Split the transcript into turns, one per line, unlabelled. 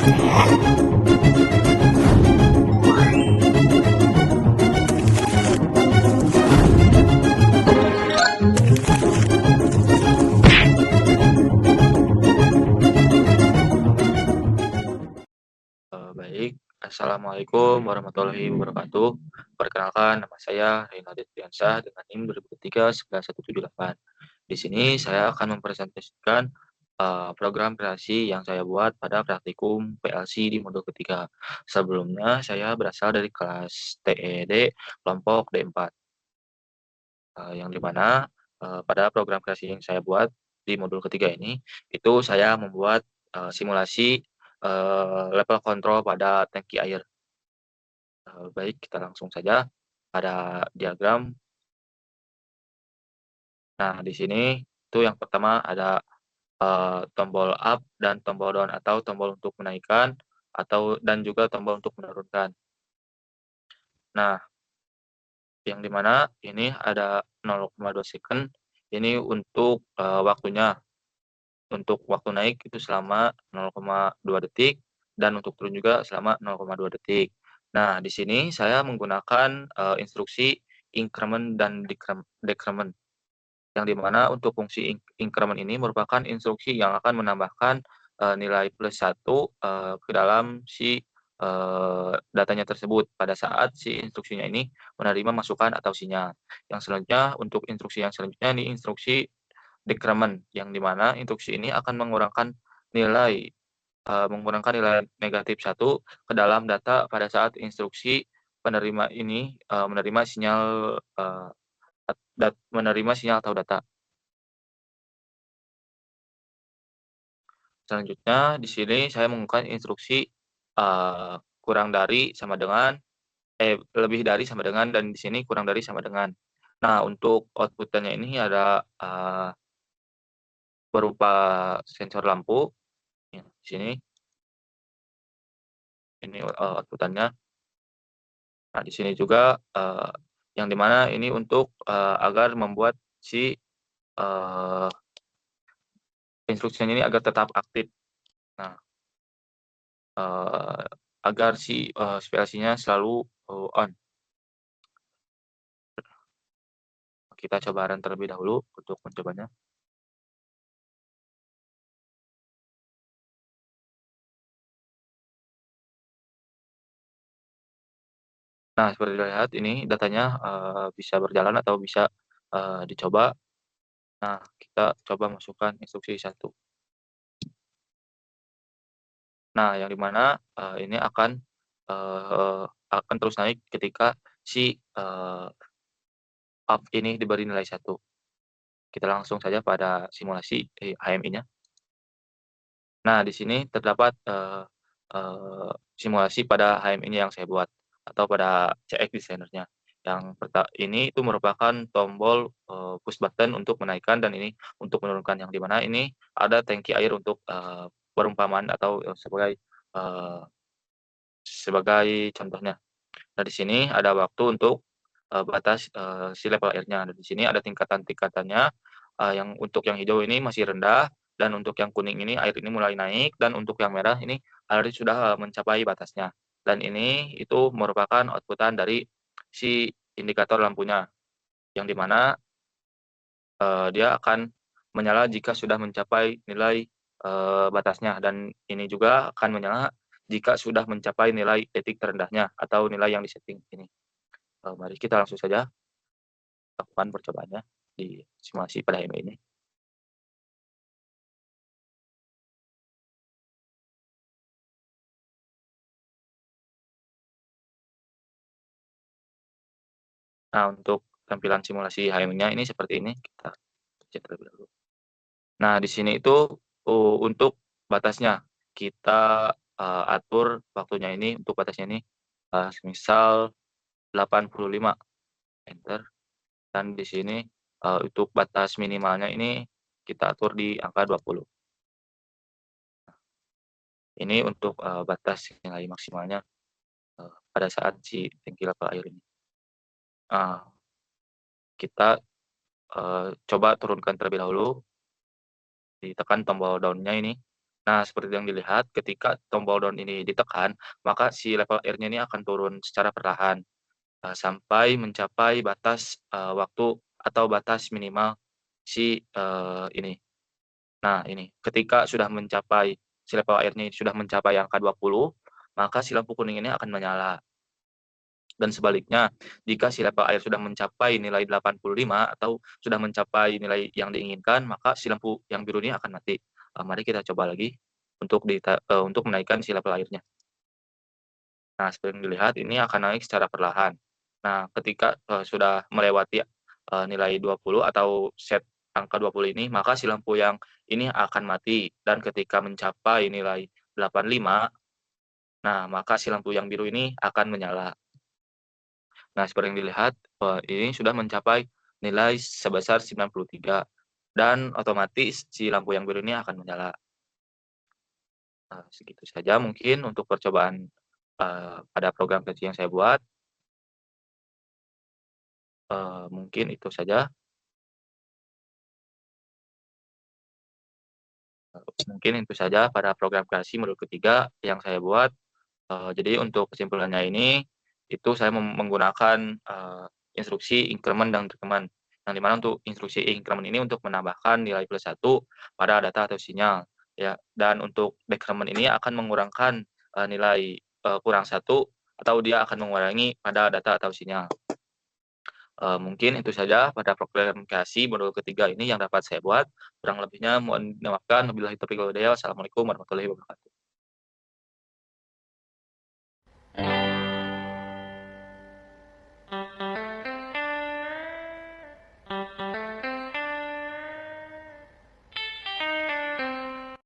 Baik, Assalamualaikum warahmatullahi wabarakatuh. Perkenalkan, nama saya Reynald Fiansyah dengan NIM 2023-19178. Di sini saya akan mempresentasikan program kreasi yang saya buat pada praktikum PLC di modul ketiga. Sebelumnya, saya berasal dari kelas TED kelompok D4, yang dimana pada program kreasi yang saya buat di modul ketiga ini, itu saya membuat simulasi level kontrol pada tangki air. Baik, kita langsung saja pada diagram. Nah, di sini itu yang pertama ada tombol up dan tombol down atau tombol untuk menaikkan dan juga tombol untuk menurunkan. Nah, yang dimana ini ada 0,2 second ini untuk waktunya. Untuk waktu naik itu selama 0,2 detik dan untuk turun juga selama 0,2 detik. Nah, di sini saya menggunakan instruksi increment dan decrement, yang dimana untuk fungsi increment ini merupakan instruksi yang akan menambahkan nilai +1 ke dalam si datanya tersebut pada saat si instruksinya ini menerima masukan atau sinyal. Yang selanjutnya untuk instruksi yang selanjutnya ini instruksi decrement, yang dimana instruksi ini akan mengurangkan nilai -1 ke dalam data pada saat instruksi penerima ini menerima sinyal atau data. Selanjutnya di sini saya menggunakan instruksi kurang dari sama dengan lebih dari sama dengan, dan di sini kurang dari sama dengan. Nah, untuk output-nya ini ada berupa sensor lampu, ya, di sini ini output-nya. Nah, di sini juga yang dimana ini untuk agar membuat si instruksinya ini agar tetap aktif. Nah, eee, agar si PLC-nya selalu on. Kita coba run terlebih dahulu untuk mencobanya. Nah, seperti dilihat ini datanya bisa berjalan atau bisa dicoba. Nah, kita coba masukkan instruksi 1. Nah, yang dimana ini akan terus naik ketika si up ini diberi nilai 1. Kita langsung saja pada simulasi HMI-nya. Nah, di sini terdapat simulasi pada HMI-nya yang saya buat atau pada CX Designer-nya. Ini itu merupakan tombol push button untuk menaikkan dan ini untuk menurunkan, yang dimana ini ada tangki air untuk perumpamaan atau eee, sebagai contohnya. Nah, di sini ada waktu untuk batas si level airnya. Dan di sini ada tingkatan-tingkatannya, yang untuk yang hijau ini masih rendah, dan untuk yang kuning ini air ini mulai naik, dan untuk yang merah ini air sudah mencapai batasnya. Dan ini itu merupakan output-an dari si indikator lampunya, yang dimana dia akan menyala jika sudah mencapai nilai batasnya, dan ini juga akan menyala jika sudah mencapai nilai detik terendahnya atau nilai yang disetting ini. Mari kita langsung saja lakukan percobaannya di simulasi pada HMI ini. Nah, untuk tampilan simulasi HMI-nya ini seperti ini, kita cek terlebih dahulu. Nah, di sini itu untuk batasnya, kita atur waktunya ini, untuk batasnya ini semisal 85, enter, dan di sini untuk batas minimalnya ini kita atur di angka 20. Ini untuk batas nilai maksimalnya pada saat si tangki level air ini. Kita coba turunkan terlebih dahulu, ditekan tombol down-nya ini. Nah, seperti yang dilihat ketika tombol down ini ditekan, maka si level airnya ini akan turun secara perlahan, sampai mencapai batas, waktu atau batas minimal si, ini. Nah ini, ketika sudah mencapai si level airnya sudah mencapai angka 20, maka si lampu kuning ini akan menyala. Dan sebaliknya, jika si level air sudah mencapai nilai 85 atau sudah mencapai nilai yang diinginkan, maka si lampu yang biru ini akan mati. Mari kita coba lagi untuk menaikkan si level airnya. Nah, seperti yang dilihat ini akan naik secara perlahan. Nah, ketika, sudah melewati, nilai 20 atau set angka 20 ini, maka si lampu yang ini akan mati dan ketika mencapai nilai 85, nah maka si lampu yang biru ini akan menyala. Nah, seperti yang dilihat, ini sudah mencapai nilai sebesar 93 dan otomatis si lampu yang biru ini akan menyala. Segitu saja mungkin untuk percobaan, pada program kecil yang saya buat, mungkin itu saja, mungkin itu saja pada program kreasi modul ketiga yang saya buat. Jadi untuk kesimpulannya ini, itu saya menggunakan, instruksi increment dan decrement, yang di mana untuk instruksi increment ini untuk menambahkan nilai +1 pada data atau sinyal, ya. Dan untuk decrement ini akan mengurangkan, nilai, -1 atau dia akan mengurangi pada data atau sinyal. Mungkin itu saja pada program kreasi modul ketiga ini yang dapat saya buat, kurang lebihnya mohon dimaafkan. Wabillahi taufiq wal hidayah. Wassalamualaikum warahmatullahi wabarakatuh.